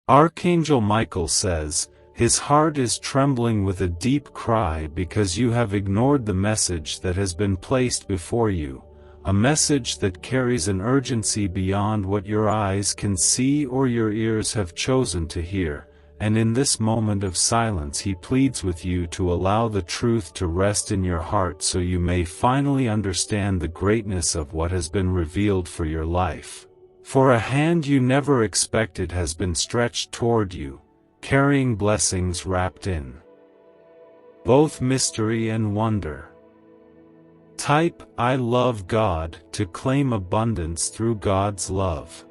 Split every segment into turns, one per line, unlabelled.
Archangel Michael says, his heart is trembling with a deep cry because you have ignored the message that has been placed before you, a message that carries an urgency beyond what your eyes can see or your ears have chosen to hear, and in this moment of silence he pleads with you to allow the truth to rest in your heart so you may finally understand the greatness of what has been revealed for your life. For a hand you never expected has been stretched toward you, carrying blessings wrapped in both mystery and wonder. Type, "I love God," to claim abundance through God's love.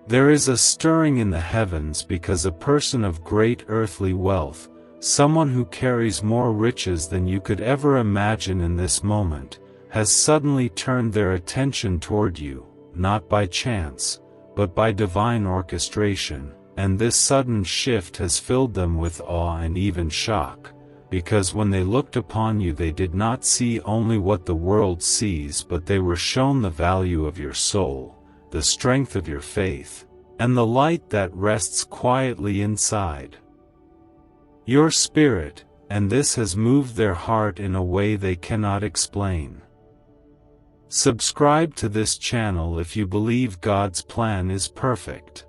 There is a stirring in the heavens because a person of great earthly wealth, someone who carries more riches than you could ever imagine in this moment, has suddenly turned their attention toward you, not by chance, but by divine orchestration, and this sudden shift has filled them with awe and even shock, because when they looked upon you they did not see only what the world sees but they were shown the value of your soul, the strength of your faith, and the light that rests quietly inside your spirit, and this has moved their heart in a way they cannot explain. Subscribe to this channel if you believe God's plan is perfect.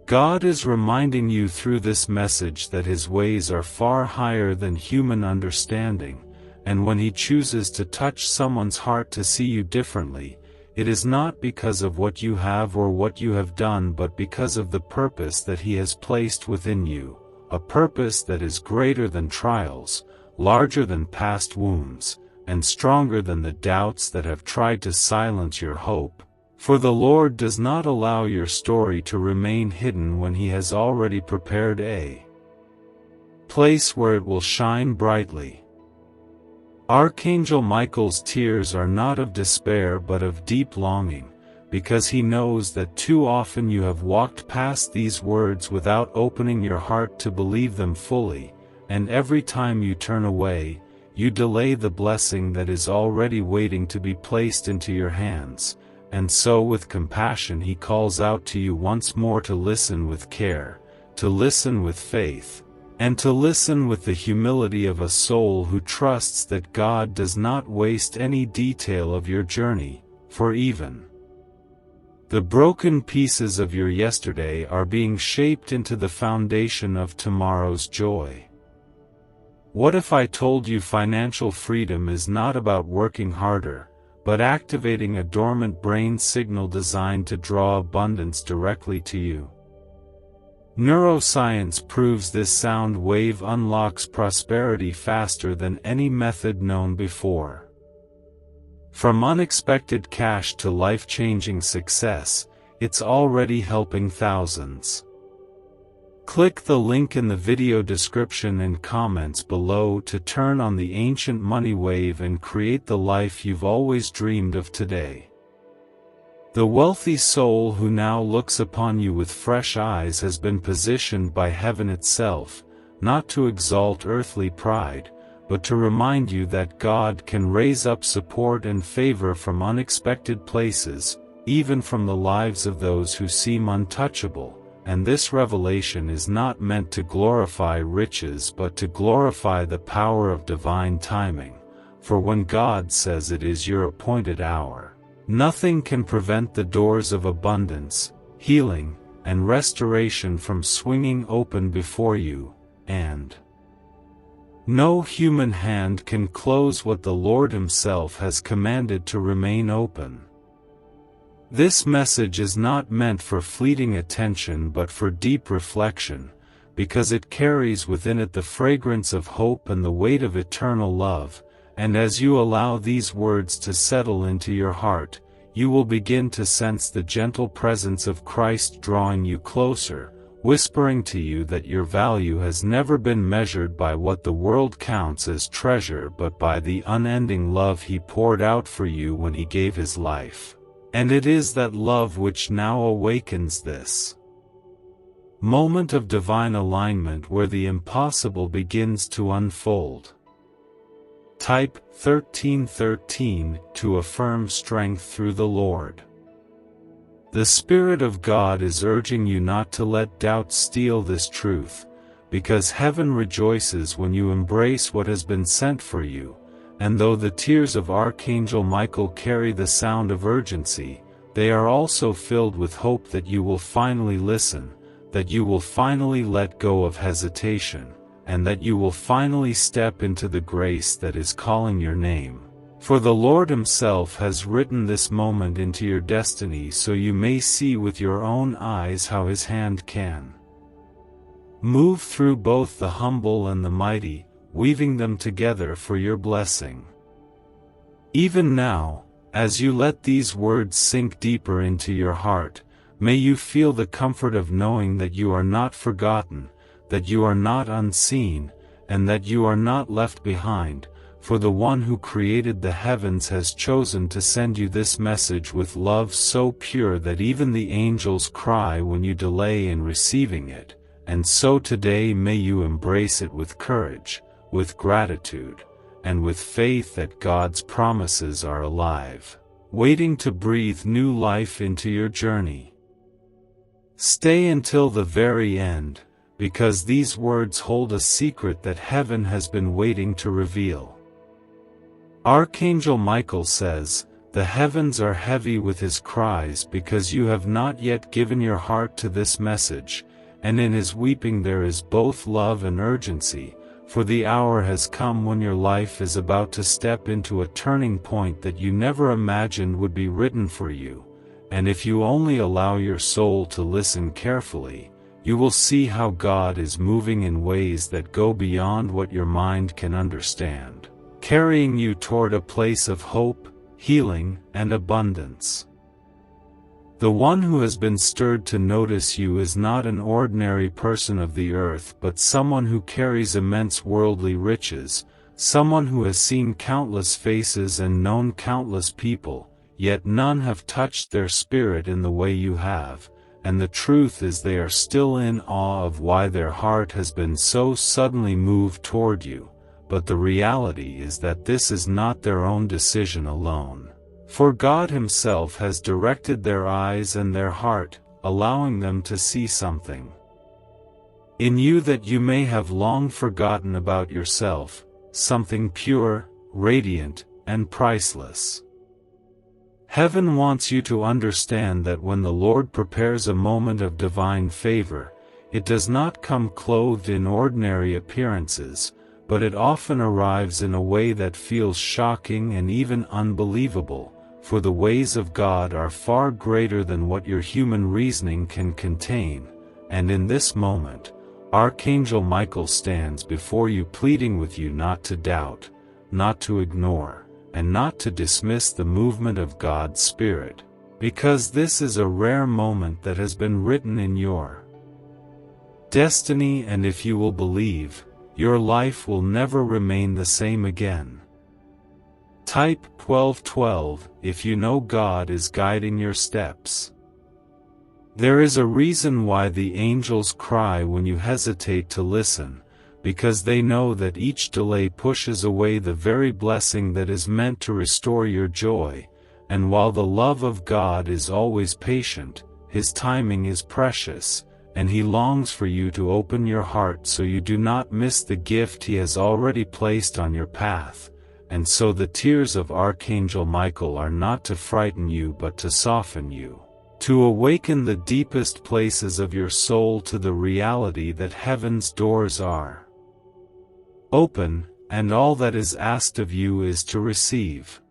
God is reminding you through this message that His ways are far higher than human understanding, and when He chooses to touch someone's heart to see you differently, it is not because of what you have or what you have done but because of the purpose that He has placed within you, a purpose that is greater than trials, larger than past wounds, and stronger than the doubts that have tried to silence your hope. For the Lord does not allow your story to remain hidden when He has already prepared a place where it will shine brightly. Archangel Michael's tears are not of despair but of deep longing, because he knows that too often you have walked past these words without opening your heart to believe them fully, and every time you turn away, you delay the blessing that is already waiting to be placed into your hands. And so with compassion He calls out to you once more to listen with care, to listen with faith, and to listen with the humility of a soul who trusts that God does not waste any detail of your journey, for even the broken pieces of your yesterday are being shaped into the foundation of tomorrow's joy. What if I told you financial freedom is not about working harder, but activating a dormant brain signal designed to draw abundance directly to you? Neuroscience proves this sound wave unlocks prosperity faster than any method known before. From unexpected cash to life-changing success, it's already helping thousands. Click the link in the video description and comments below to turn on the ancient money wave and create the life you've always dreamed of today. The wealthy soul who now looks upon you with fresh eyes has been positioned by heaven itself, not to exalt earthly pride, but to remind you that God can raise up support and favor from unexpected places, even from the lives of those who seem untouchable. And this revelation is not meant to glorify riches but to glorify the power of divine timing, for when God says it is your appointed hour, nothing can prevent the doors of abundance, healing, and restoration from swinging open before you, and no human hand can close what the Lord Himself has commanded to remain open. This message is not meant for fleeting attention but for deep reflection, because it carries within it the fragrance of hope and the weight of eternal love, and as you allow these words to settle into your heart, you will begin to sense the gentle presence of Christ drawing you closer, whispering to you that your value has never been measured by what the world counts as treasure but by the unending love He poured out for you when He gave His life. And it is that love which now awakens this moment of divine alignment where the impossible begins to unfold. Type 1313 to affirm strength through the Lord. The Spirit of God is urging you not to let doubt steal this truth, because heaven rejoices when you embrace what has been sent for you, and though the tears of Archangel Michael carry the sound of urgency, they are also filled with hope that you will finally listen, that you will finally let go of hesitation, and that you will finally step into the grace that is calling your name. For the Lord Himself has written this moment into your destiny so you may see with your own eyes how His hand can move through both the humble and the mighty, weaving them together for your blessing. Even now, as you let these words sink deeper into your heart, may you feel the comfort of knowing that you are not forgotten, that you are not unseen, and that you are not left behind, for the one who created the heavens has chosen to send you this message with love so pure that even the angels cry when you delay in receiving it, and so today may you embrace it with courage, with gratitude, and with faith that God's promises are alive, waiting to breathe new life into your journey. Stay until the very end, because these words hold a secret that heaven has been waiting to reveal. Archangel Michael says, "The heavens are heavy with his cries because you have not yet given your heart to this message, and in his weeping there is both love and urgency, for the hour has come when your life is about to step into a turning point that you never imagined would be written for you, and if you only allow your soul to listen carefully, you will see how God is moving in ways that go beyond what your mind can understand, carrying you toward a place of hope, healing, and abundance." The one who has been stirred to notice you is not an ordinary person of the earth but someone who carries immense worldly riches, someone who has seen countless faces and known countless people, yet none have touched their spirit in the way you have, and the truth is they are still in awe of why their heart has been so suddenly moved toward you, but the reality is that this is not their own decision alone. For God Himself has directed their eyes and their heart, allowing them to see something in you that you may have long forgotten about yourself, something pure, radiant, and priceless. Heaven wants you to understand that when the Lord prepares a moment of divine favor, it does not come clothed in ordinary appearances, but it often arrives in a way that feels shocking and even unbelievable, for the ways of God are far greater than what your human reasoning can contain, and in this moment, Archangel Michael stands before you pleading with you not to doubt, not to ignore, and not to dismiss the movement of God's Spirit, because this is a rare moment that has been written in your destiny, and if you will believe, your life will never remain the same again. Type 1212 if you know God is guiding your steps. There is a reason why the angels cry when you hesitate to listen, because they know that each delay pushes away the very blessing that is meant to restore your joy, and while the love of God is always patient, His timing is precious, and He longs for you to open your heart so you do not miss the gift He has already placed on your path. And so the tears of Archangel Michael are not to frighten you but to soften you, to awaken the deepest places of your soul to the reality that heaven's doors are open, and all that is asked of you is to receive.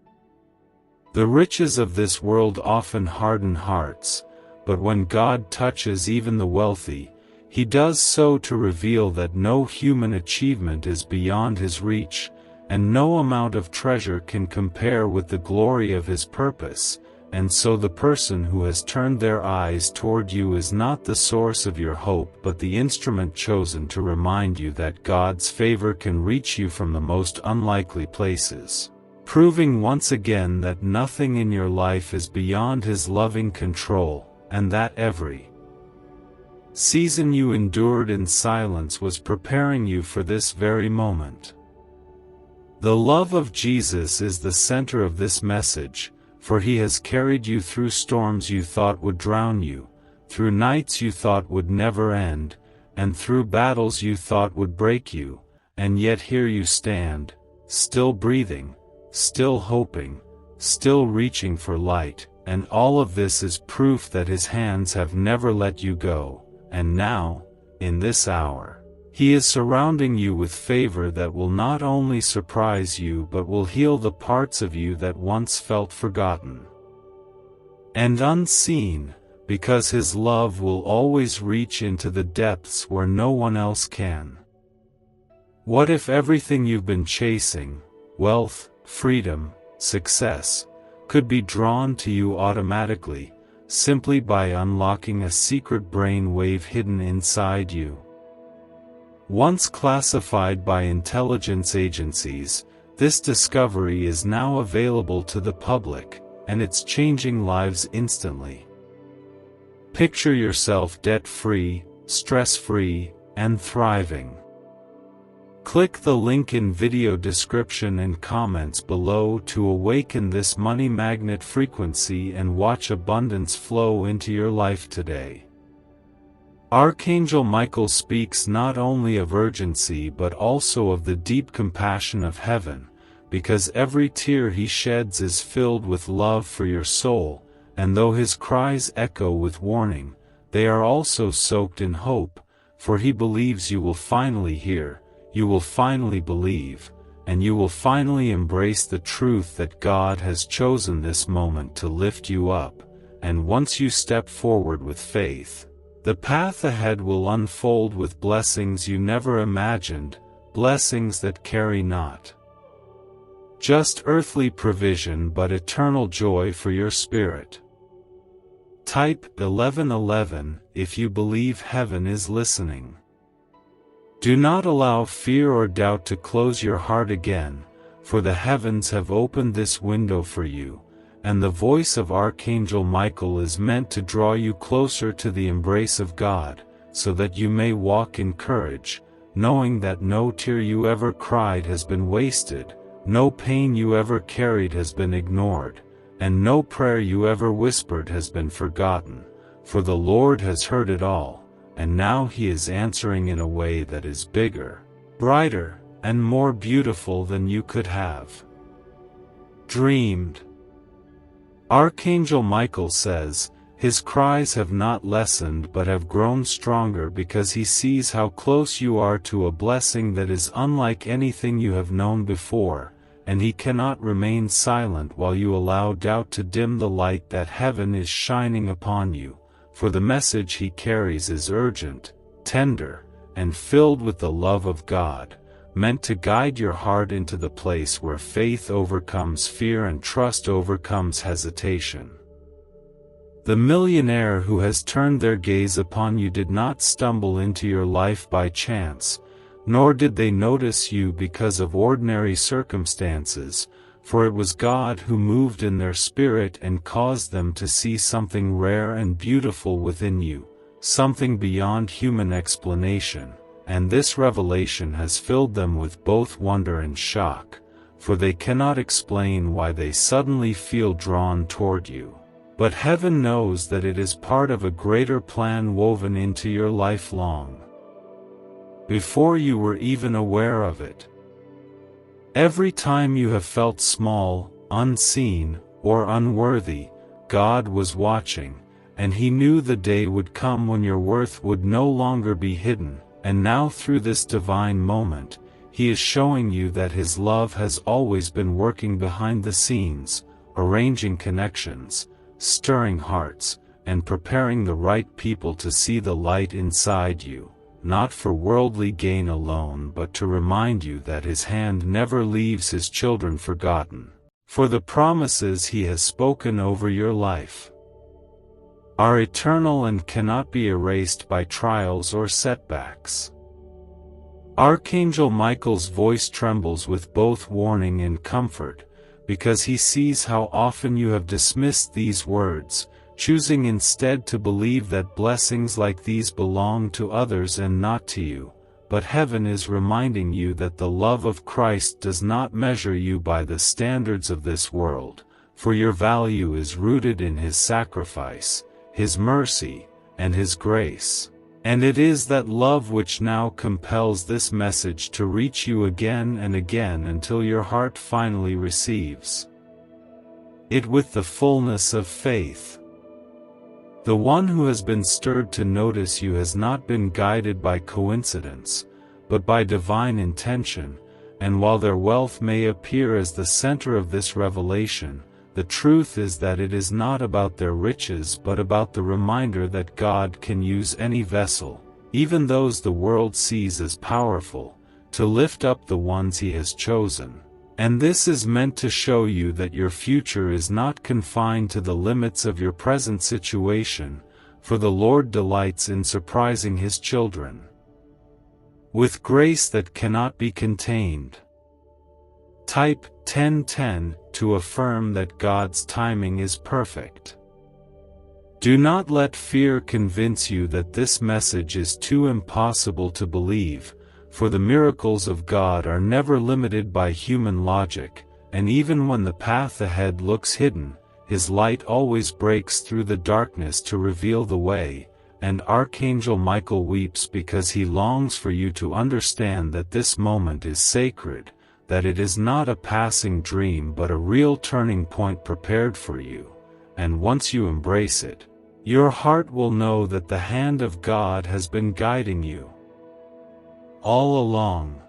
The riches of this world often harden hearts, but when God touches even the wealthy, He does so to reveal that no human achievement is beyond His reach, and no amount of treasure can compare with the glory of His purpose, and so the person who has turned their eyes toward you is not the source of your hope but the instrument chosen to remind you that God's favor can reach you from the most unlikely places, proving once again that nothing in your life is beyond His loving control, and that every season you endured in silence was preparing you for this very moment. The love of Jesus is the center of this message, for he has carried you through storms you thought would drown you, through nights you thought would never end, and through battles you thought would break you, and yet here you stand, still breathing, still hoping, still reaching for light, and all of this is proof that his hands have never let you go, and now, in this hour, he is surrounding you with favor that will not only surprise you but will heal the parts of you that once felt forgotten and unseen, because his love will always reach into the depths where no one else can. What if everything you've been chasing, wealth, freedom, success, could be drawn to you automatically, simply by unlocking a secret brain wave hidden inside you? Once classified by intelligence agencies, this discovery is now available to the public, and it's changing lives instantly. Picture yourself debt-free, stress-free, and thriving. Click the link in video description and comments below to awaken this money magnet frequency and watch abundance flow into your life today. Archangel Michael speaks not only of urgency but also of the deep compassion of heaven, because every tear he sheds is filled with love for your soul, and though his cries echo with warning, they are also soaked in hope, for he believes you will finally hear, you will finally believe, and you will finally embrace the truth that God has chosen this moment to lift you up, and once you step forward with faith, the path ahead will unfold with blessings you never imagined, blessings that carry not just earthly provision but eternal joy for your spirit. Type 1111 if you believe heaven is listening. Do not allow fear or doubt to close your heart again, for the heavens have opened this window for you, and the voice of Archangel Michael is meant to draw you closer to the embrace of God, so that you may walk in courage, knowing that no tear you ever cried has been wasted, no pain you ever carried has been ignored, and no prayer you ever whispered has been forgotten, for the Lord has heard it all, and now he is answering in a way that is bigger, brighter, and more beautiful than you could have dreamed. Archangel Michael says, his cries have not lessened but have grown stronger because he sees how close you are to a blessing that is unlike anything you have known before, and he cannot remain silent while you allow doubt to dim the light that heaven is shining upon you, for the message he carries is urgent, tender, and filled with the love of God, meant to guide your heart into the place where faith overcomes fear and trust overcomes hesitation. The millionaire who has turned their gaze upon you did not stumble into your life by chance, nor did they notice you because of ordinary circumstances, for it was God who moved in their spirit and caused them to see something rare and beautiful within you, something beyond human explanation, and this revelation has filled them with both wonder and shock, for they cannot explain why they suddenly feel drawn toward you. But heaven knows that it is part of a greater plan woven into your life long before you were even aware of it. Every time you have felt small, unseen, or unworthy, God was watching, and he knew the day would come when your worth would no longer be hidden, and now through this divine moment, he is showing you that his love has always been working behind the scenes, arranging connections, stirring hearts, and preparing the right people to see the light inside you, not for worldly gain alone but to remind you that his hand never leaves his children forgotten, for the promises he has spoken over your life are eternal and cannot be erased by trials or setbacks. Archangel Michael's voice trembles with both warning and comfort, because he sees how often you have dismissed these words, choosing instead to believe that blessings like these belong to others and not to you. But heaven is reminding you that the love of Christ does not measure you by the standards of this world, for your value is rooted in His sacrifice, His mercy, and His grace. And it is that love which now compels this message to reach you again and again until your heart finally receives it with the fullness of faith. The one who has been stirred to notice you has not been guided by coincidence, but by divine intention, and while their wealth may appear as the center of this revelation, the truth is that it is not about their riches but about the reminder that God can use any vessel, even those the world sees as powerful, to lift up the ones He has chosen. And this is meant to show you that your future is not confined to the limits of your present situation, for the Lord delights in surprising His children with grace that cannot be contained. Type 1010 to affirm that God's timing is perfect. Do not let fear convince you that this message is too impossible to believe, for the miracles of God are never limited by human logic, and even when the path ahead looks hidden, His light always breaks through the darkness to reveal the way, and Archangel Michael weeps because he longs for you to understand that this moment is sacred, that it is not a passing dream but a real turning point prepared for you, and once you embrace it, your heart will know that the hand of God has been guiding you all along.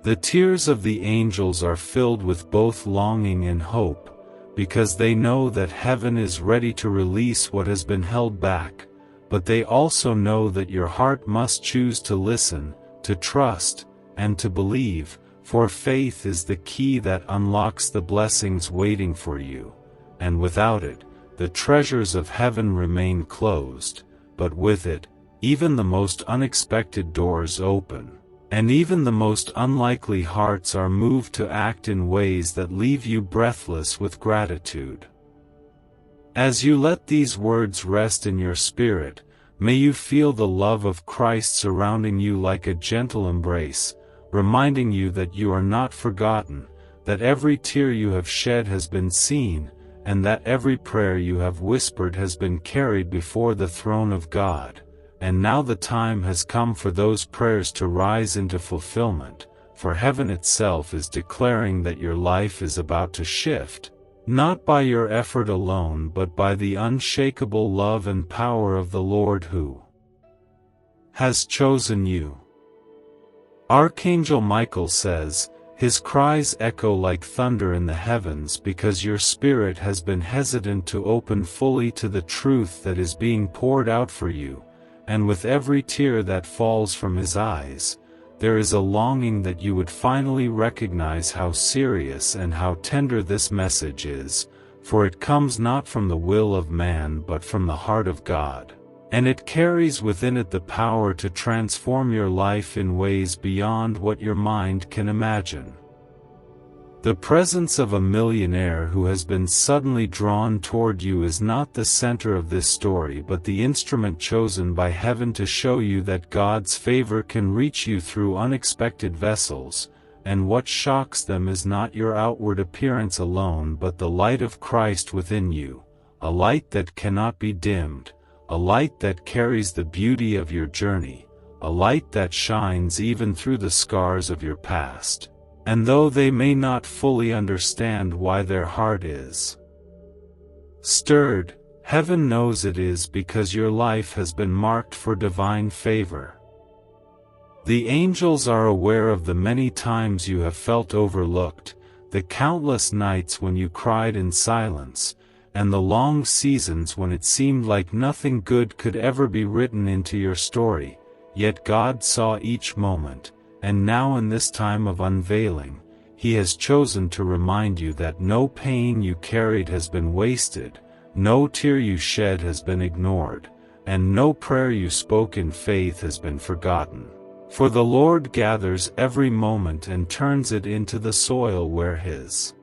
The tears of the angels are filled with both longing and hope, because they know that heaven is ready to release what has been held back, but they also know that your heart must choose to listen, to trust, and to believe, for faith is the key that unlocks the blessings waiting for you, and without it, the treasures of heaven remain closed, but with it, even the most unexpected doors open, and even the most unlikely hearts are moved to act in ways that leave you breathless with gratitude. As you let these words rest in your spirit, may you feel the love of Christ surrounding you like a gentle embrace, reminding you that you are not forgotten, that every tear you have shed has been seen, and that every prayer you have whispered has been carried before the throne of God. And now the time has come for those prayers to rise into fulfillment, for heaven itself is declaring that your life is about to shift, not by your effort alone but by the unshakable love and power of the Lord who has chosen you. Archangel Michael says, "His cries echo like thunder in the heavens because your spirit has been hesitant to open fully to the truth that is being poured out for you, and with every tear that falls from His eyes, there is a longing that you would finally recognize how serious and how tender this message is, for it comes not from the will of man but from the heart of God. And it carries within it the power to transform your life in ways beyond what your mind can imagine." The presence of a millionaire who has been suddenly drawn toward you is not the center of this story but the instrument chosen by heaven to show you that God's favor can reach you through unexpected vessels, and what shocks them is not your outward appearance alone but the light of Christ within you, a light that cannot be dimmed, a light that carries the beauty of your journey, a light that shines even through the scars of your past. And though they may not fully understand why their heart is stirred, heaven knows it is because your life has been marked for divine favor. The angels are aware of the many times you have felt overlooked, the countless nights when you cried in silence, and the long seasons when it seemed like nothing good could ever be written into your story, yet God saw each moment. And now in this time of unveiling, He has chosen to remind you that no pain you carried has been wasted, no tear you shed has been ignored, and no prayer you spoke in faith has been forgotten. For the Lord gathers every moment and turns it into the soil where His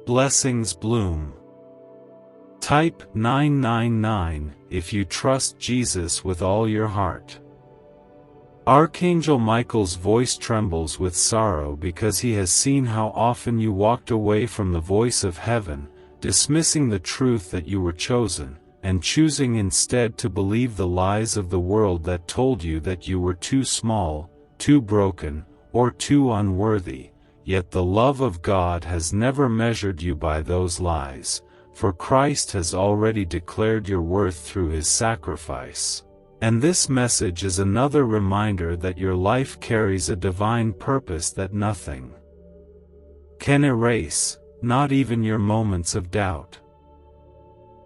blessings bloom. Type 999 if you trust Jesus with all your heart. Archangel Michael's voice trembles with sorrow because he has seen how often you walked away from the voice of heaven, dismissing the truth that you were chosen, and choosing instead to believe the lies of the world that told you that you were too small, too broken, or too unworthy. Yet the love of God has never measured you by those lies, for Christ has already declared your worth through his sacrifice. And this message is another reminder that your life carries a divine purpose that nothing can erase, not even your moments of doubt.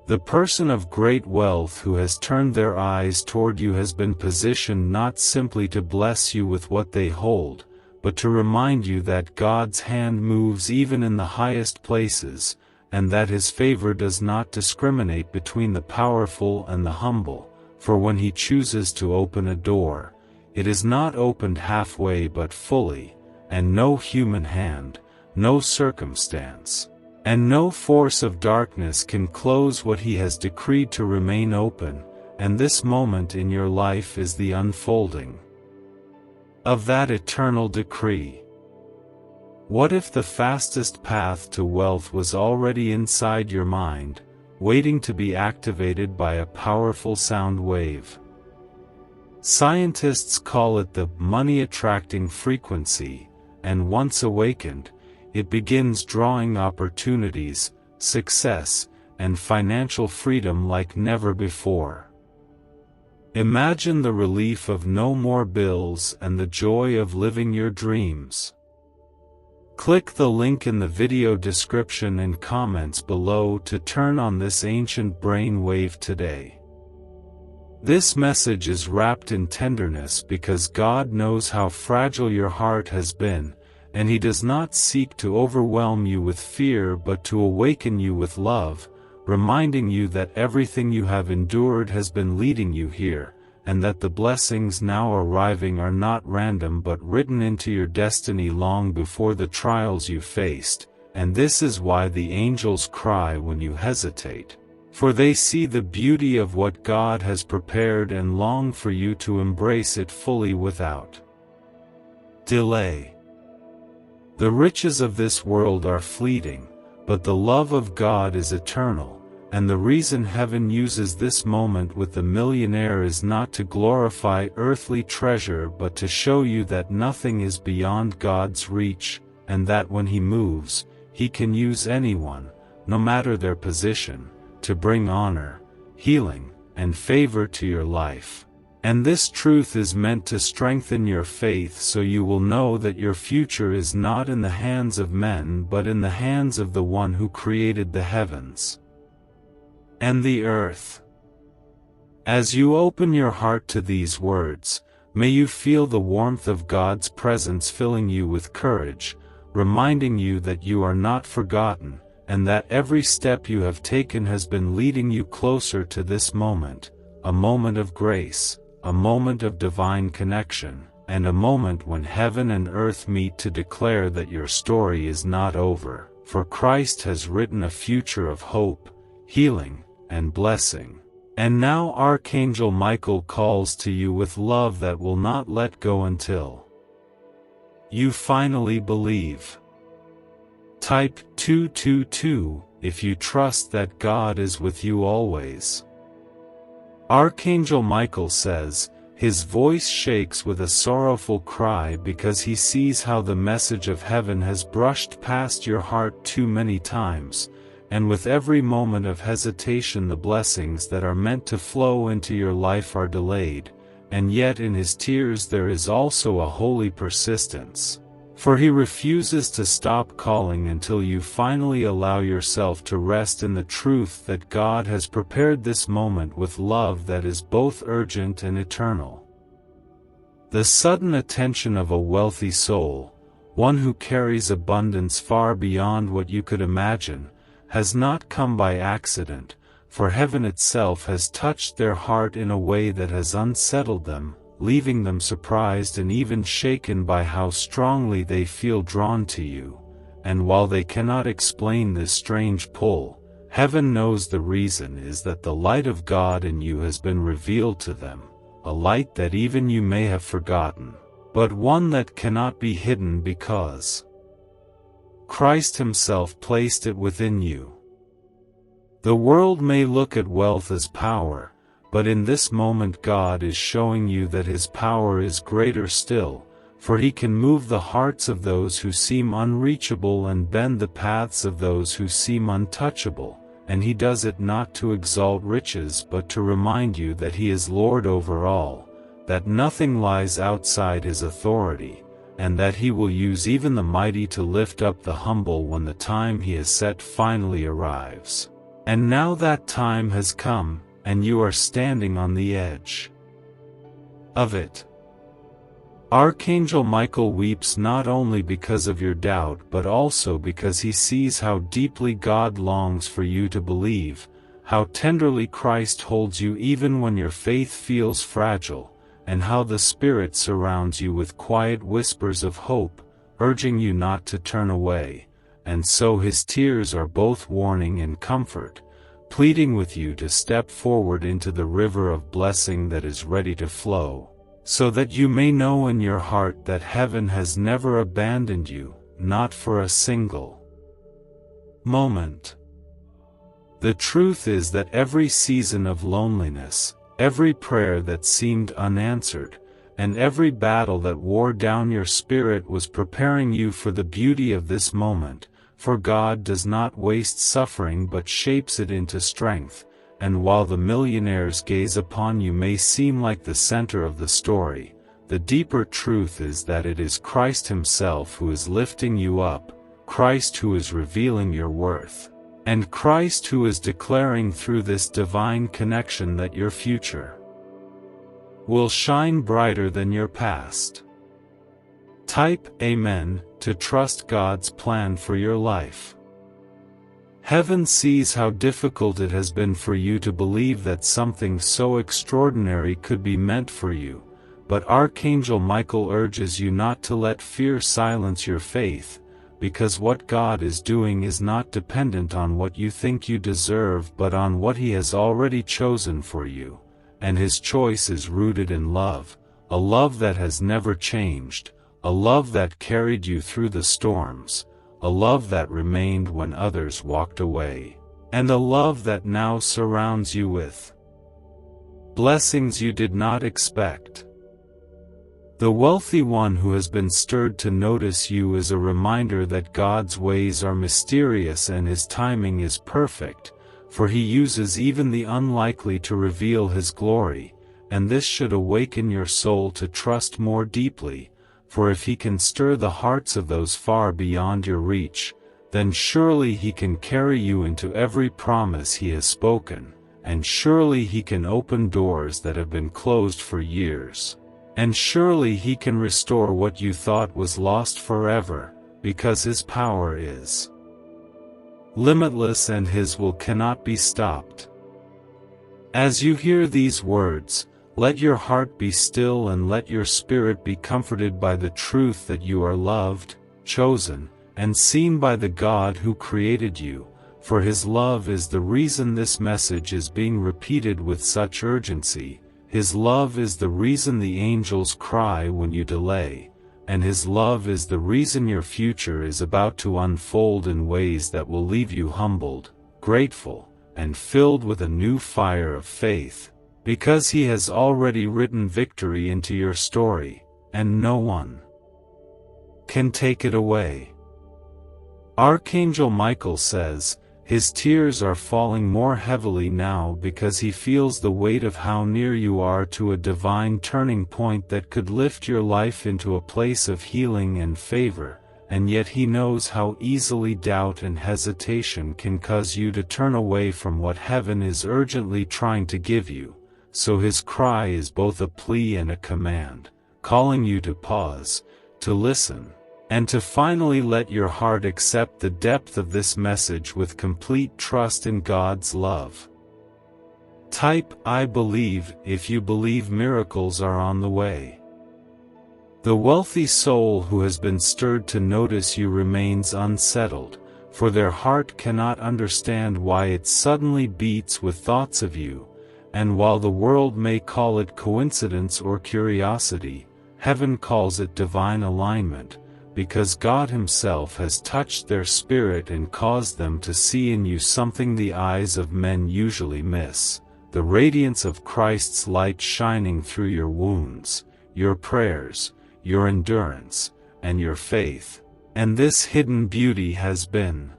The person of great wealth who has turned their eyes toward you has been positioned not simply to bless you with what they hold, but to remind you that God's hand moves even in the highest places, and that his favor does not discriminate between the powerful and the humble. For when he chooses to open a door, it is not opened halfway but fully, and no human hand, no circumstance, and no force of darkness can close what he has decreed to remain open, and this moment in your life is the unfolding of that eternal decree. What if the fastest path to wealth was already inside your mind, waiting to be activated by a powerful sound wave? Scientists call it the money-attracting frequency, and once awakened, it begins drawing opportunities, success, and financial freedom like never before. Imagine the relief of no more bills and the joy of living your dreams. Click the link in the video description and comments below to turn on this ancient brain wave today. This message is wrapped in tenderness because God knows how fragile your heart has been, and he does not seek to overwhelm you with fear but to awaken you with love, reminding you that everything you have endured has been leading you here, and that the blessings now arriving are not random but written into your destiny long before the trials you faced. And this is why the angels cry when you hesitate, for they see the beauty of what God has prepared and long for you to embrace it fully without delay. The riches of this world are fleeting, but the love of God is eternal. And the reason heaven uses this moment with the millionaire is not to glorify earthly treasure but to show you that nothing is beyond God's reach, and that when he moves, he can use anyone, no matter their position, to bring honor, healing, and favor to your life. And this truth is meant to strengthen your faith so you will know that your future is not in the hands of men but in the hands of the one who created the heavens and the earth. As you open your heart to these words, may you feel the warmth of God's presence filling you with courage, reminding you that you are not forgotten, and that every step you have taken has been leading you closer to this moment, a moment of grace, a moment of divine connection, and a moment when heaven and earth meet to declare that your story is not over, for Christ has written a future of hope, healing, and blessing. And now Archangel Michael calls to you with love that will not let go until you finally believe. Type 222 if you trust that God is with you always. Archangel Michael says, his voice shakes with a sorrowful cry because he sees how the message of heaven has brushed past your heart too many times, and with every moment of hesitation the blessings that are meant to flow into your life are delayed, and yet in his tears there is also a holy persistence. For he refuses to stop calling until you finally allow yourself to rest in the truth that God has prepared this moment with love that is both urgent and eternal. The sudden attention of a wealthy soul, one who carries abundance far beyond what you could imagine, has not come by accident, for heaven itself has touched their heart in a way that has unsettled them, leaving them surprised and even shaken by how strongly they feel drawn to you. And while they cannot explain this strange pull, heaven knows the reason is that the light of God in you has been revealed to them, a light that even you may have forgotten, but one that cannot be hidden because Christ Himself placed it within you. The world may look at wealth as power, but in this moment God is showing you that His power is greater still, for He can move the hearts of those who seem unreachable and bend the paths of those who seem untouchable, and He does it not to exalt riches but to remind you that He is Lord over all, that nothing lies outside His authority, and that He will use even the mighty to lift up the humble when the time He has set finally arrives. And now that time has come, and you are standing on the edge of it. Archangel Michael weeps not only because of your doubt but also because he sees how deeply God longs for you to believe, how tenderly Christ holds you even when your faith feels fragile, and how the Spirit surrounds you with quiet whispers of hope, urging you not to turn away, and so His tears are both warning and comfort, pleading with you to step forward into the river of blessing that is ready to flow, so that you may know in your heart that heaven has never abandoned you, not for a single moment. The truth is that every season of loneliness, every prayer that seemed unanswered, and every battle that wore down your spirit was preparing you for the beauty of this moment, for God does not waste suffering but shapes it into strength, and while the millionaire's gaze upon you may seem like the center of the story, the deeper truth is that it is Christ Himself who is lifting you up, Christ who is revealing your worth, and Christ who is declaring through this divine connection that your future will shine brighter than your past. Type Amen to trust God's plan for your life. Heaven sees how difficult it has been for you to believe that something so extraordinary could be meant for you, but Archangel Michael urges you not to let fear silence your faith, because what God is doing is not dependent on what you think you deserve but on what He has already chosen for you, and His choice is rooted in love, a love that has never changed, a love that carried you through the storms, a love that remained when others walked away, and a love that now surrounds you with blessings you did not expect. The wealthy one who has been stirred to notice you is a reminder that God's ways are mysterious and His timing is perfect, for He uses even the unlikely to reveal His glory, and this should awaken your soul to trust more deeply, for if He can stir the hearts of those far beyond your reach, then surely He can carry you into every promise He has spoken, and surely He can open doors that have been closed for years. And surely He can restore what you thought was lost forever, because His power is limitless and His will cannot be stopped. As you hear these words, let your heart be still and let your spirit be comforted by the truth that you are loved, chosen, and seen by the God who created you, for His love is the reason this message is being repeated with such urgency. His love is the reason the angels cry when you delay, and His love is the reason your future is about to unfold in ways that will leave you humbled, grateful, and filled with a new fire of faith, because He has already written victory into your story, and no one can take it away. Archangel Michael says, his tears are falling more heavily now because he feels the weight of how near you are to a divine turning point that could lift your life into a place of healing and favor, and yet he knows how easily doubt and hesitation can cause you to turn away from what heaven is urgently trying to give you, so his cry is both a plea and a command, calling you to pause, to listen, and to finally let your heart accept the depth of this message with complete trust in God's love. Type I believe if you believe miracles are on the way. The wealthy soul who has been stirred to notice you remains unsettled, for their heart cannot understand why it suddenly beats with thoughts of you, and while the world may call it coincidence or curiosity, heaven calls it divine alignment, because God Himself has touched their spirit and caused them to see in you something the eyes of men usually miss, the radiance of Christ's light shining through your wounds, your prayers, your endurance, and your faith, and this hidden beauty has been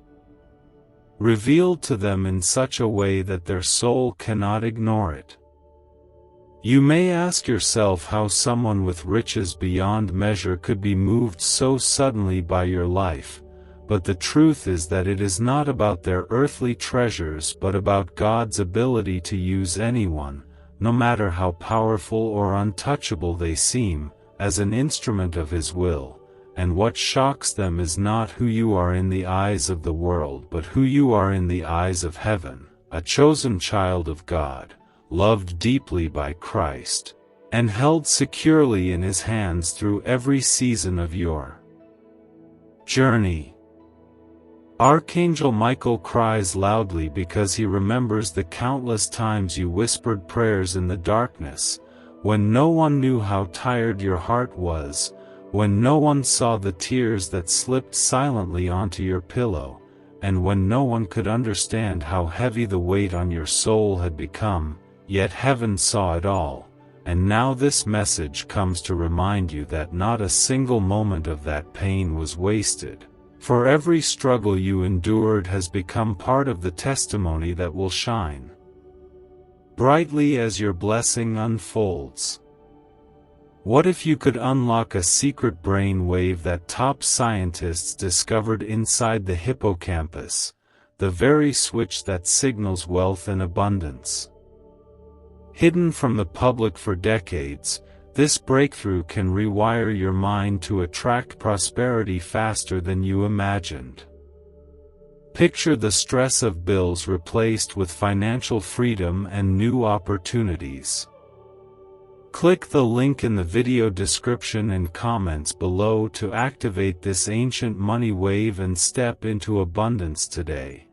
revealed to them in such a way that their soul cannot ignore it. You may ask yourself how someone with riches beyond measure could be moved so suddenly by your life, but the truth is that it is not about their earthly treasures but about God's ability to use anyone, no matter how powerful or untouchable they seem, as an instrument of His will. And what shocks them is not who you are in the eyes of the world but who you are in the eyes of heaven, a chosen child of God, loved deeply by Christ, and held securely in His hands through every season of your journey. Archangel Michael cries loudly because he remembers the countless times you whispered prayers in the darkness, when no one knew how tired your heart was, when no one saw the tears that slipped silently onto your pillow, and when no one could understand how heavy the weight on your soul had become, yet heaven saw it all, and now this message comes to remind you that not a single moment of that pain was wasted, for every struggle you endured has become part of the testimony that will shine brightly as your blessing unfolds. What if you could unlock a secret brain wave that top scientists discovered inside the hippocampus, the very switch that signals wealth and abundance? Hidden from the public for decades, this breakthrough can rewire your mind to attract prosperity faster than you imagined. Picture the stress of bills replaced with financial freedom and new opportunities. Click the link in the video description and comments below to activate this ancient money wave and step into abundance today.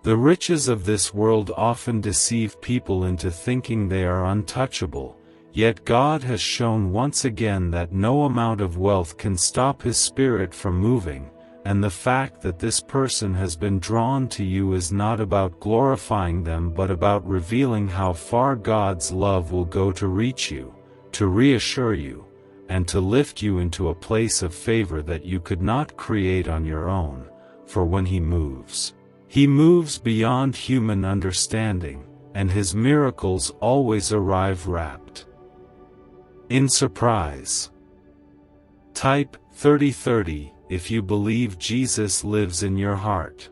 The riches of this world often deceive people into thinking they are untouchable, yet God has shown once again that no amount of wealth can stop His Spirit from moving, and the fact that this person has been drawn to you is not about glorifying them but about revealing how far God's love will go to reach you, to reassure you, and to lift you into a place of favor that you could not create on your own, for when He moves beyond human understanding, and His miracles always arrive wrapped in surprise. Type 3030 if you believe Jesus lives in your heart.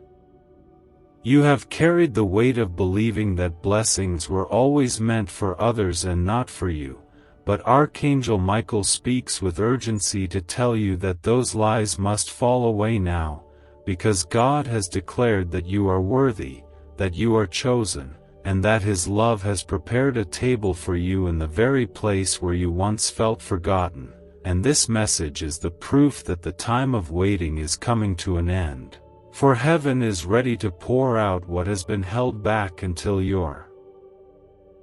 You have carried the weight of believing that blessings were always meant for others and not for you, but Archangel Michael speaks with urgency to tell you that those lies must fall away now, because God has declared that you are worthy, that you are chosen, and that His love has prepared a table for you in the very place where you once felt forgotten. And this message is the proof that the time of waiting is coming to an end, for heaven is ready to pour out what has been held back until your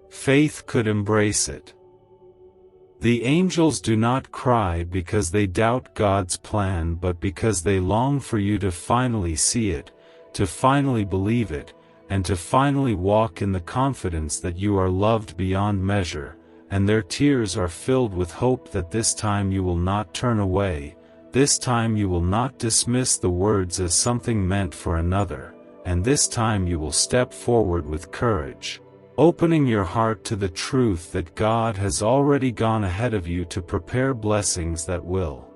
faith could embrace it. The angels do not cry because they doubt God's plan but because they long for you to finally see it, to finally believe it, and to finally walk in the confidence that you are loved beyond measure. And their tears are filled with hope that this time you will not turn away, this time you will not dismiss the words as something meant for another, and this time you will step forward with courage, opening your heart to the truth that God has already gone ahead of you to prepare blessings that will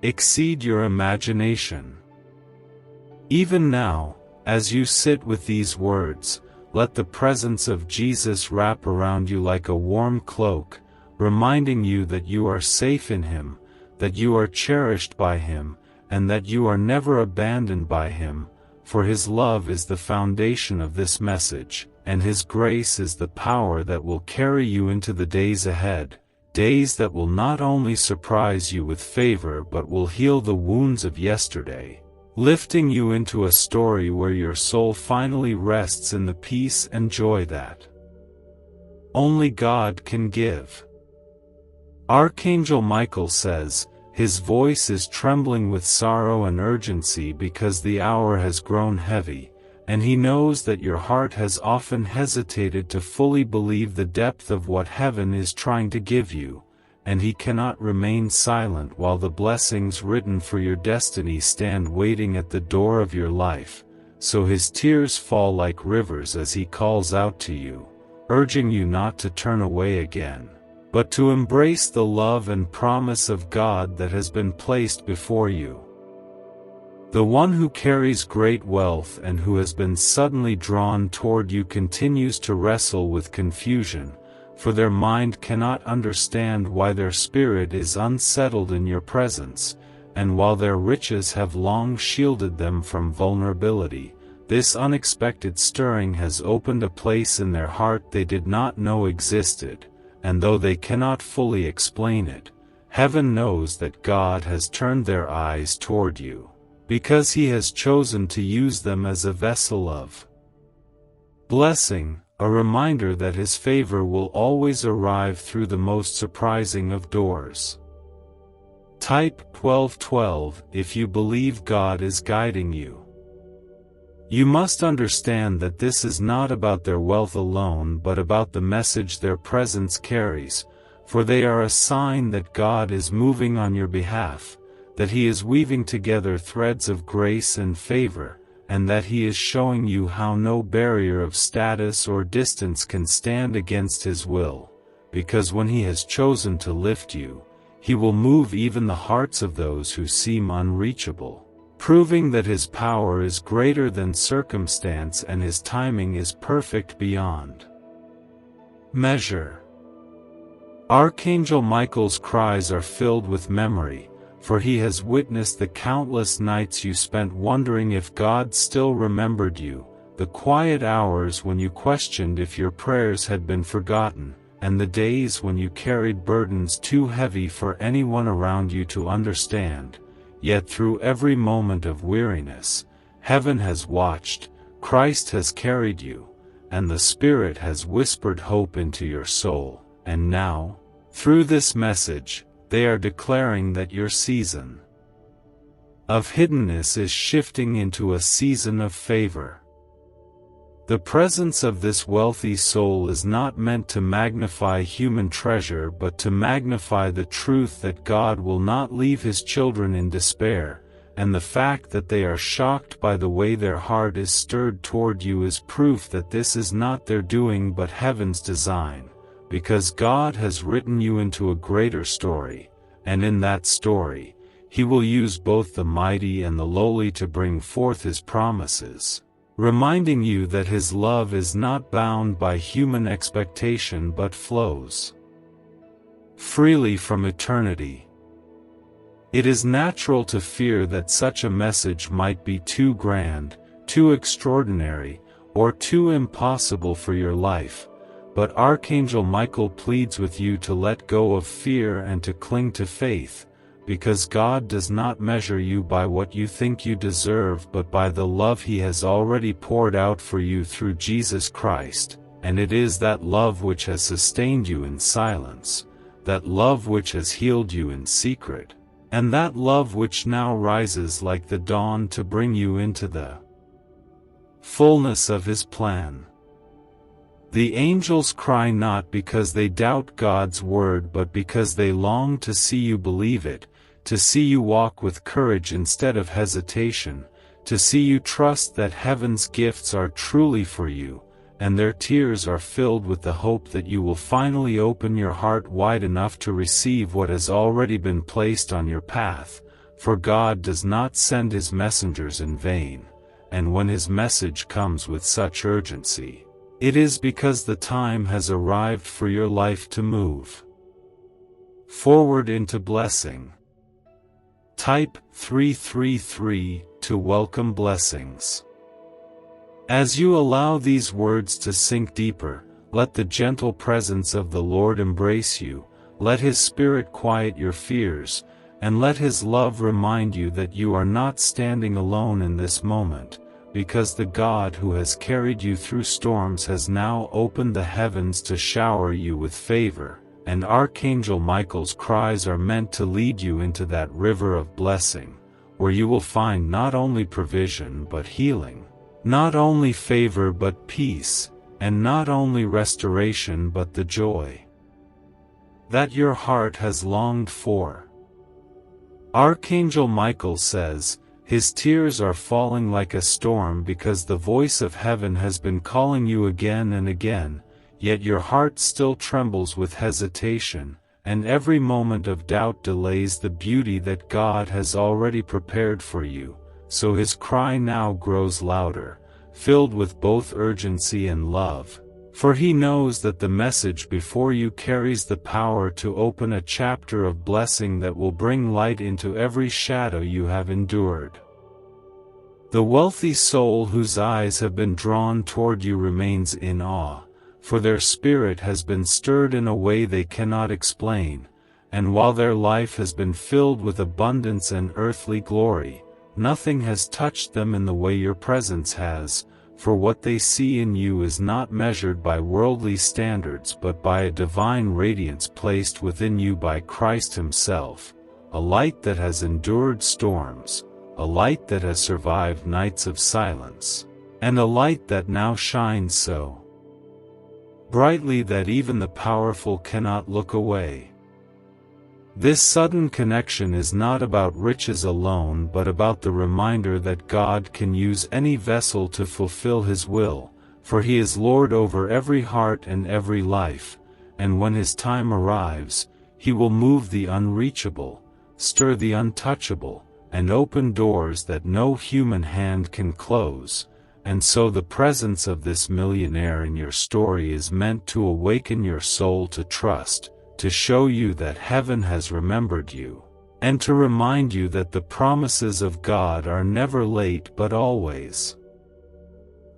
exceed your imagination. Even now, as you sit with these words, let the presence of Jesus wrap around you like a warm cloak, reminding you that you are safe in Him, that you are cherished by Him, and that you are never abandoned by Him, for His love is the foundation of this message, and His grace is the power that will carry you into the days ahead, days that will not only surprise you with favor but will heal the wounds of yesterday, lifting you into a story where your soul finally rests in the peace and joy that only God can give. Archangel Michael says, his voice is trembling with sorrow and urgency because the hour has grown heavy, and he knows that your heart has often hesitated to fully believe the depth of what heaven is trying to give you, and he cannot remain silent while the blessings written for your destiny stand waiting at the door of your life, so his tears fall like rivers as he calls out to you, urging you not to turn away again, but to embrace the love and promise of God that has been placed before you. The one who carries great wealth and who has been suddenly drawn toward you continues to wrestle with confusion, for their mind cannot understand why their spirit is unsettled in your presence, and while their riches have long shielded them from vulnerability, this unexpected stirring has opened a place in their heart they did not know existed, and though they cannot fully explain it, heaven knows that God has turned their eyes toward you, because he has chosen to use them as a vessel of blessing, a reminder that his favor will always arrive through the most surprising of doors. Type 1212 if you believe God is guiding you. You must understand that this is not about their wealth alone but about the message their presence carries, for they are a sign that God is moving on your behalf, that he is weaving together threads of grace and favor, and that he is showing you how no barrier of status or distance can stand against his will, because when he has chosen to lift you, he will move even the hearts of those who seem unreachable, proving that his power is greater than circumstance and his timing is perfect beyond measure. Archangel Michael's cries are filled with memory, for he has witnessed the countless nights you spent wondering if God still remembered you, the quiet hours when you questioned if your prayers had been forgotten, and the days when you carried burdens too heavy for anyone around you to understand. Yet through every moment of weariness, heaven has watched, Christ has carried you, and the Spirit has whispered hope into your soul, and now, through this message, they are declaring that your season of hiddenness is shifting into a season of favor. The presence of this wealthy soul is not meant to magnify human treasure but to magnify the truth that God will not leave his children in despair, and the fact that they are shocked by the way their heart is stirred toward you is proof that this is not their doing but heaven's design, because God has written you into a greater story, and in that story, he will use both the mighty and the lowly to bring forth his promises, reminding you that his love is not bound by human expectation but flows freely from eternity. It is natural to fear that such a message might be too grand, too extraordinary, or too impossible for your life, but Archangel Michael pleads with you to let go of fear and to cling to faith, because God does not measure you by what you think you deserve but by the love he has already poured out for you through Jesus Christ, and it is that love which has sustained you in silence, that love which has healed you in secret, and that love which now rises like the dawn to bring you into the fullness of his plan. The angels cry not because they doubt God's word but because they long to see you believe it, to see you walk with courage instead of hesitation, to see you trust that heaven's gifts are truly for you, and their tears are filled with the hope that you will finally open your heart wide enough to receive what has already been placed on your path, for God does not send his messengers in vain, and when his message comes with such urgency, it is because the time has arrived for your life to move forward into blessing. Type 333 to welcome blessings. As you allow these words to sink deeper, let the gentle presence of the Lord embrace you, let his Spirit quiet your fears, and let His love remind you that you are not standing alone in this moment, because the God who has carried you through storms has now opened the heavens to shower you with favor, and Archangel Michael's cries are meant to lead you into that river of blessing, where you will find not only provision but healing, not only favor but peace, and not only restoration but the joy that your heart has longed for. Archangel Michael says, his tears are falling like a storm because the voice of heaven has been calling you again and again, yet your heart still trembles with hesitation, and every moment of doubt delays the beauty that God has already prepared for you, so his cry now grows louder, filled with both urgency and love. For he knows that the message before you carries the power to open a chapter of blessing that will bring light into every shadow you have endured. The wealthy soul whose eyes have been drawn toward you remains in awe, for their spirit has been stirred in a way they cannot explain, and while their life has been filled with abundance and earthly glory, nothing has touched them in the way your presence has. For what they see in you is not measured by worldly standards but by a divine radiance placed within you by Christ Himself, a light that has endured storms, a light that has survived nights of silence, and a light that now shines so brightly that even the powerful cannot look away. This sudden connection is not about riches alone but about the reminder that God can use any vessel to fulfill His will, for He is Lord over every heart and every life, and when His time arrives, He will move the unreachable, stir the untouchable, and open doors that no human hand can close, and so the presence of this millionaire in your story is meant to awaken your soul to trust, to show you that heaven has remembered you, and to remind you that the promises of God are never late but always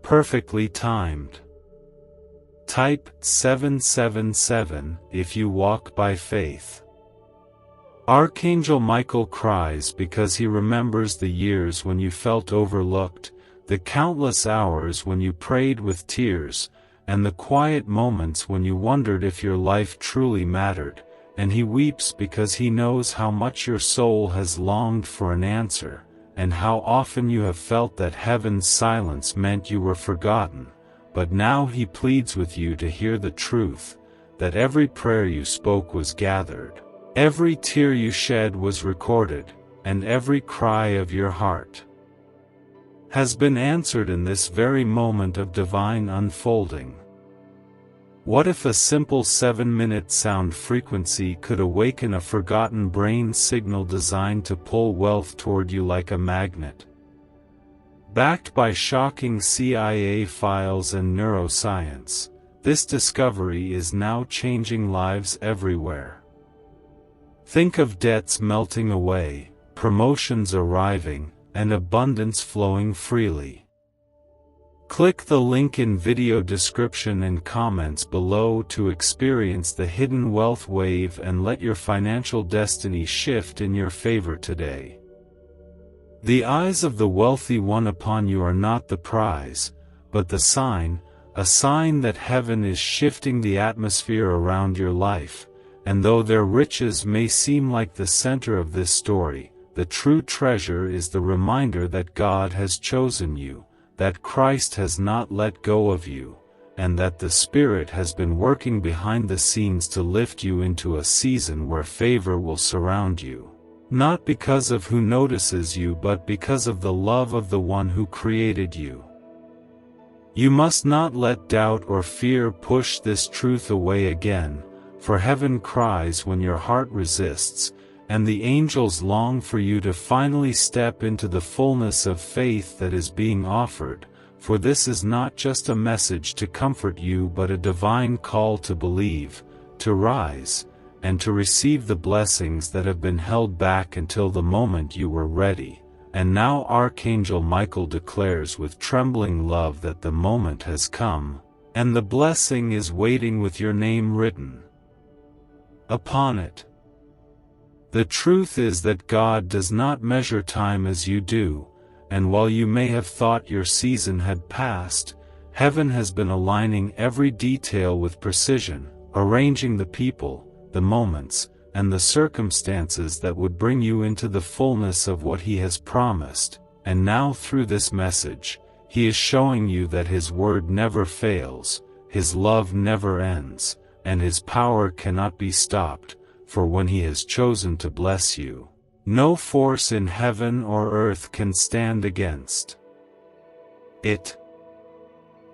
perfectly timed. Type 777 if you walk by faith. Archangel Michael cries because he remembers the years when you felt overlooked, the countless hours when you prayed with tears, and the quiet moments when you wondered if your life truly mattered, and he weeps because he knows how much your soul has longed for an answer, and how often you have felt that heaven's silence meant you were forgotten, but now he pleads with you to hear the truth, that every prayer you spoke was gathered, every tear you shed was recorded, and every cry of your heart has been answered in this very moment of divine unfolding. What if a simple 7-minute sound frequency could awaken a forgotten brain signal designed to pull wealth toward you like a magnet? Backed by shocking CIA files and neuroscience, this discovery is now changing lives everywhere. Think of debts melting away, promotions arriving, and abundance flowing freely. Click the link in video description and comments below to experience the hidden wealth wave and let your financial destiny shift in your favor today. The eyes of the wealthy one upon you are not the prize, but the sign, a sign that heaven is shifting the atmosphere around your life, and though their riches may seem like the center of this story, the true treasure is the reminder that God has chosen you, that Christ has not let go of you, and that the Spirit has been working behind the scenes to lift you into a season where favor will surround you, not because of who notices you but because of the love of the one who created you. You must not let doubt or fear push this truth away again, for heaven cries when your heart resists, and the angels long for you to finally step into the fullness of faith that is being offered, for this is not just a message to comfort you but a divine call to believe, to rise, and to receive the blessings that have been held back until the moment you were ready. And now Archangel Michael declares with trembling love that the moment has come, and the blessing is waiting with your name written upon it. The truth is that God does not measure time as you do, and while you may have thought your season had passed, heaven has been aligning every detail with precision, arranging the people, the moments, and the circumstances that would bring you into the fullness of what He has promised. And now through this message, He is showing you that His word never fails, His love never ends, and His power cannot be stopped, for when He has chosen to bless you, no force in heaven or earth can stand against it.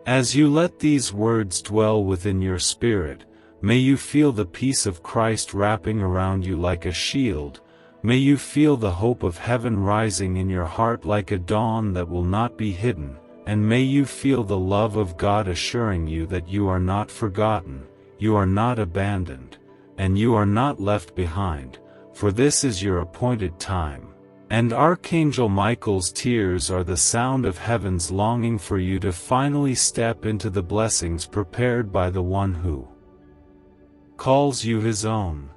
As you let these words dwell within your spirit, may you feel the peace of Christ wrapping around you like a shield. May you feel the hope of heaven rising in your heart like a dawn that will not be hidden, and may you feel the love of God assuring you that you are not forgotten, you are not abandoned, and you are not left behind, for this is your appointed time. And Archangel Michael's tears are the sound of heaven's longing for you to finally step into the blessings prepared by the one who calls you His own.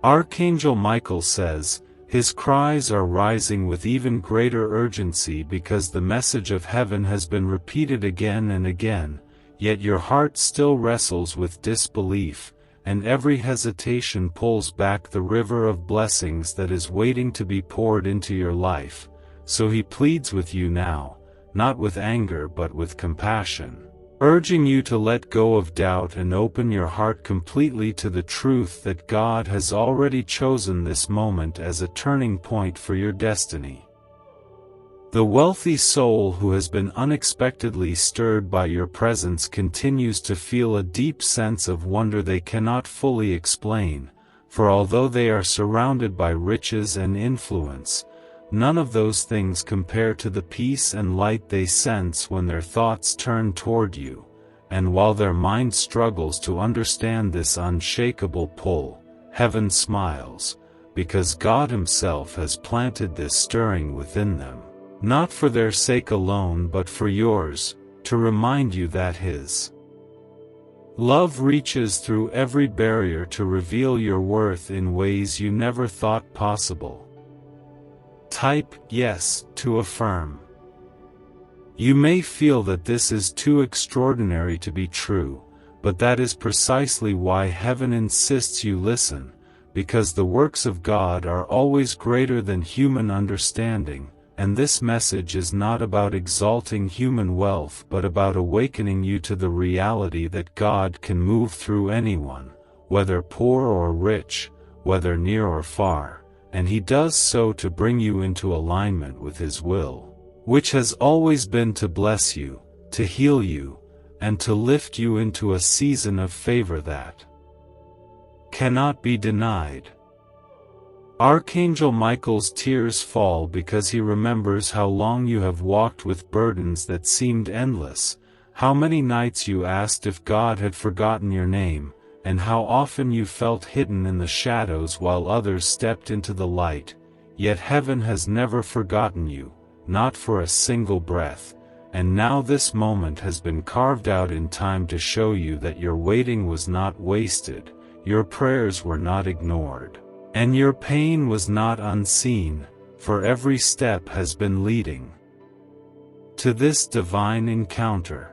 Archangel Michael says, his cries are rising with even greater urgency because the message of heaven has been repeated again and again, yet your heart still wrestles with disbelief, and every hesitation pulls back the river of blessings that is waiting to be poured into your life. So he pleads with you now, not with anger but with compassion, urging you to let go of doubt and open your heart completely to the truth that God has already chosen this moment as a turning point for your destiny. The wealthy soul who has been unexpectedly stirred by your presence continues to feel a deep sense of wonder they cannot fully explain, for although they are surrounded by riches and influence, none of those things compare to the peace and light they sense when their thoughts turn toward you, and while their mind struggles to understand this unshakable pull, heaven smiles, because God Himself has planted this stirring within them, not for their sake alone but for yours, to remind you that His love reaches through every barrier to reveal your worth in ways you never thought possible. Type yes to affirm. You may feel that this is too extraordinary to be true, but that is precisely why heaven insists you listen, because the works of God are always greater than human understanding, and this message is not about exalting human wealth but about awakening you to the reality that God can move through anyone, whether poor or rich, whether near or far. And He does so to bring you into alignment with His will, which has always been to bless you, to heal you, and to lift you into a season of favor that cannot be denied. Archangel Michael's tears fall because he remembers how long you have walked with burdens that seemed endless, how many nights you asked if God had forgotten your name, and how often you felt hidden in the shadows while others stepped into the light, yet heaven has never forgotten you, not for a single breath, and now this moment has been carved out in time to show you that your waiting was not wasted, your prayers were not ignored, and your pain was not unseen, for every step has been leading to this divine encounter.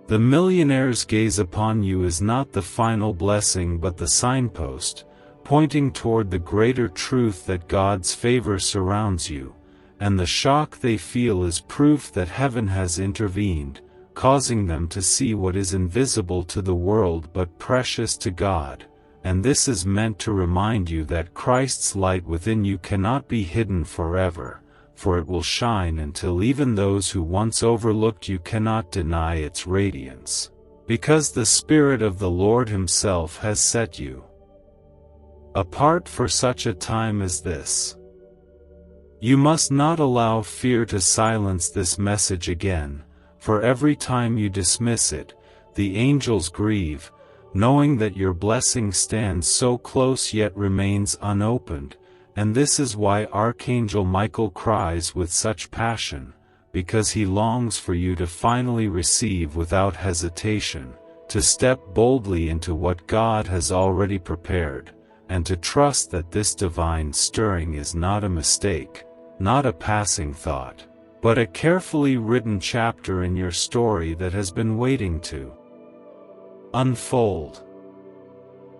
The millionaire's gaze upon you is not the final blessing but the signpost, pointing toward the greater truth that God's favor surrounds you, and the shock they feel is proof that heaven has intervened, causing them to see what is invisible to the world but precious to God, and this is meant to remind you that Christ's light within you cannot be hidden forever, for it will shine until even those who once overlooked you cannot deny its radiance, because the Spirit of the Lord Himself has set you apart for such a time as this. You must not allow fear to silence this message again, for every time you dismiss it, the angels grieve, knowing that your blessing stands so close yet remains unopened. And this is why Archangel Michael cries with such passion, because he longs for you to finally receive without hesitation, to step boldly into what God has already prepared, and to trust that this divine stirring is not a mistake, not a passing thought, but a carefully written chapter in your story that has been waiting to unfold.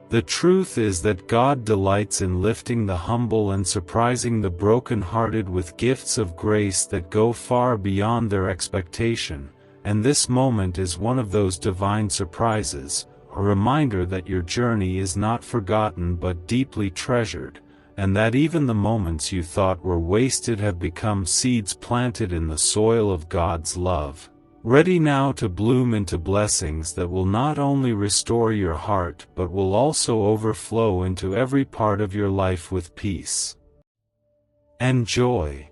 The truth is that God delights in lifting the humble and surprising the broken-hearted with gifts of grace that go far beyond their expectation, and this moment is one of those divine surprises, a reminder that your journey is not forgotten but deeply treasured, and that even the moments you thought were wasted have become seeds planted in the soil of God's love, ready now to bloom into blessings that will not only restore your heart but will also overflow into every part of your life with peace and joy.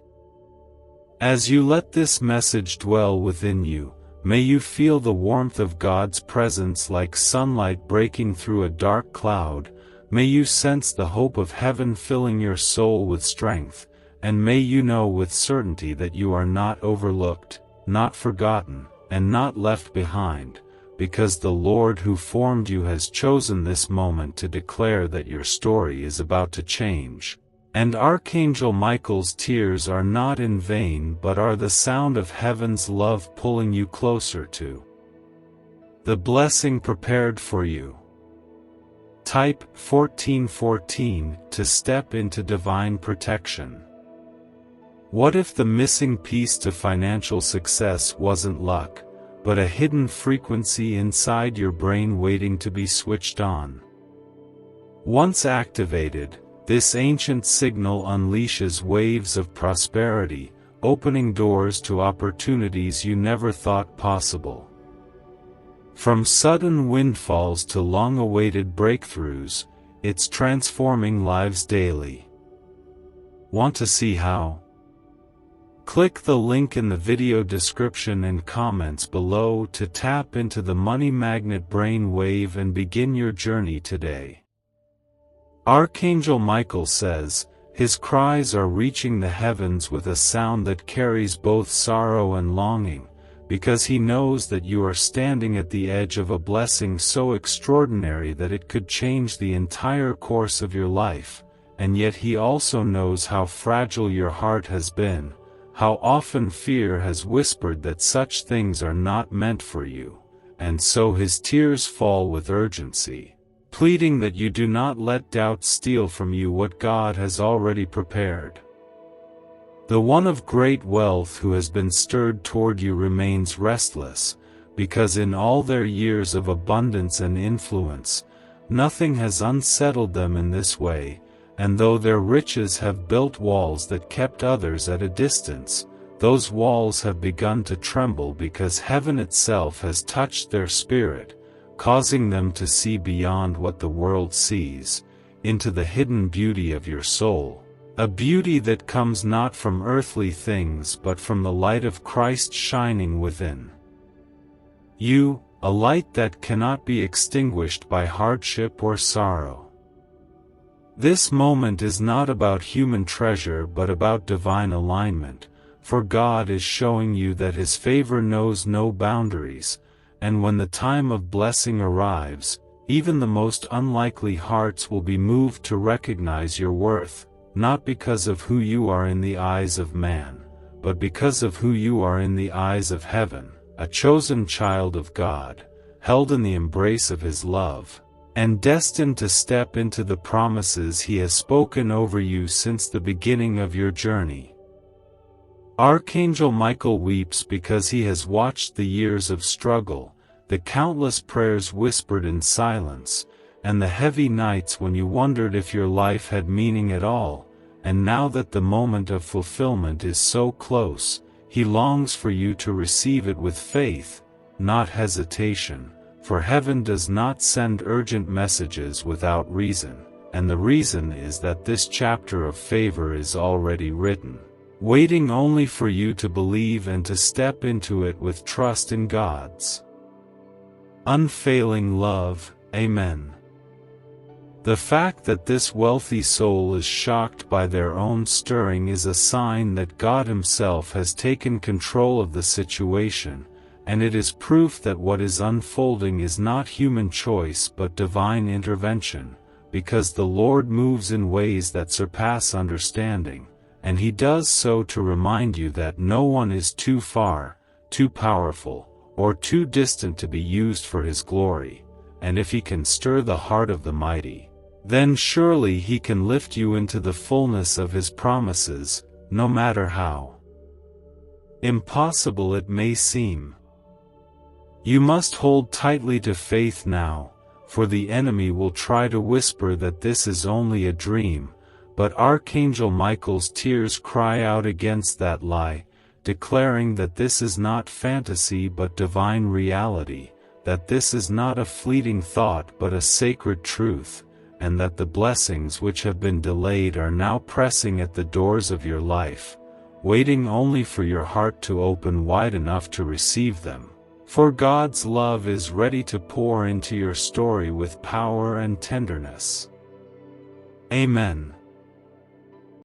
As you let this message dwell within you, may you feel the warmth of God's presence like sunlight breaking through a dark cloud. May you sense the hope of heaven filling your soul with strength, and may you know with certainty that you are not overlooked, not forgotten, and not left behind, because the Lord who formed you has chosen this moment to declare that your story is about to change. And Archangel Michael's tears are not in vain but are the sound of heaven's love pulling you closer to the blessing prepared for you. Type 1414 to step into divine protection. What if the missing piece to financial success wasn't luck, but a hidden frequency inside your brain waiting to be switched on? Once activated, this ancient signal unleashes waves of prosperity, opening doors to opportunities you never thought possible. From sudden windfalls to long-awaited breakthroughs, it's transforming lives daily. Want to see how? Click the link in the video description and comments below to tap into the money magnet brain wave and begin your journey today. Archangel Michael says, his cries are reaching the heavens with a sound that carries both sorrow and longing, because he knows that you are standing at the edge of a blessing so extraordinary that it could change the entire course of your life, and yet he also knows how fragile your heart has been, how often fear has whispered that such things are not meant for you, and so his tears fall with urgency, pleading that you do not let doubt steal from you what God has already prepared. The one of great wealth who has been stirred toward you remains restless, because in all their years of abundance and influence, nothing has unsettled them in this way, and though their riches have built walls that kept others at a distance, those walls have begun to tremble because heaven itself has touched their spirit, causing them to see beyond what the world sees, into the hidden beauty of your soul, a beauty that comes not from earthly things but from the light of Christ shining within you, a light that cannot be extinguished by hardship or sorrow. This moment is not about human treasure but about divine alignment, for God is showing you that His favor knows no boundaries, and when the time of blessing arrives, even the most unlikely hearts will be moved to recognize your worth, not because of who you are in the eyes of man, but because of who you are in the eyes of heaven, a chosen child of God, held in the embrace of His love, and destined to step into the promises He has spoken over you since the beginning of your journey. Archangel Michael weeps because he has watched the years of struggle, the countless prayers whispered in silence, and the heavy nights when you wondered if your life had meaning at all, and now that the moment of fulfillment is so close, he longs for you to receive it with faith, not hesitation, for heaven does not send urgent messages without reason, and the reason is that this chapter of favor is already written, waiting only for you to believe and to step into it with trust in God's unfailing love. Amen. The fact that this wealthy soul is shocked by their own stirring is a sign that God Himself has taken control of the situation, and it is proof that what is unfolding is not human choice but divine intervention, because the Lord moves in ways that surpass understanding, and He does so to remind you that no one is too far, too powerful, or too distant to be used for His glory, and if He can stir the heart of the mighty, then surely He can lift you into the fullness of His promises, no matter how impossible it may seem. You must hold tightly to faith now, for the enemy will try to whisper that this is only a dream, but Archangel Michael's tears cry out against that lie, declaring that this is not fantasy but divine reality, that this is not a fleeting thought but a sacred truth, and that the blessings which have been delayed are now pressing at the doors of your life, waiting only for your heart to open wide enough to receive them. For God's love is ready to pour into your story with power and tenderness. Amen.